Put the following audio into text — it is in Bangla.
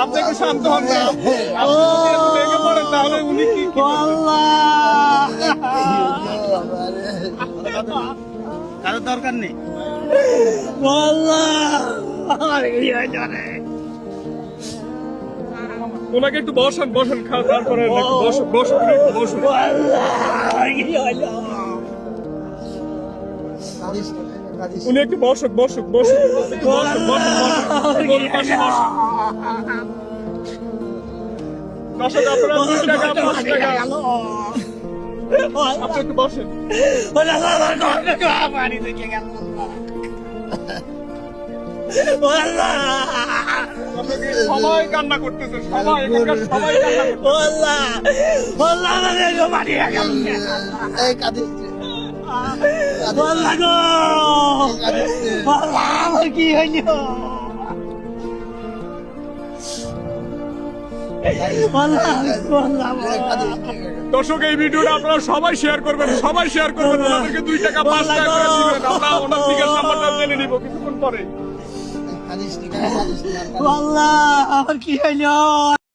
আপনি একটু শান্ত হন না। আপনি যদি ভেঙে পড়েন তাহলে উনি কি কারোর দরকার নেই। ওনাকে একটু বসেন বসেন তারপরে বসুন বসুন বসুন। উনি একটু বসুক বসুক বসুক বসুন বসুন বসুন। দর্শক আপনারা 2 টাকা 5 টাকা আপনি একটু বসেন। সবাই কান্না করতেছে, সবাই এখানকার সবাই কি হইল দর্শক এই ভিডিওটা আপনারা সবাই শেয়ার করবেন, সবাই শেয়ার করবেন। ওনাদেরকে 2 টাকা 5 টাকা করে দিবেন। আমরা ওনার দিকে নাম্বারটা জেনে নিব কিছুক্ষণ পরে। আল্লাহ আমার কি হইল।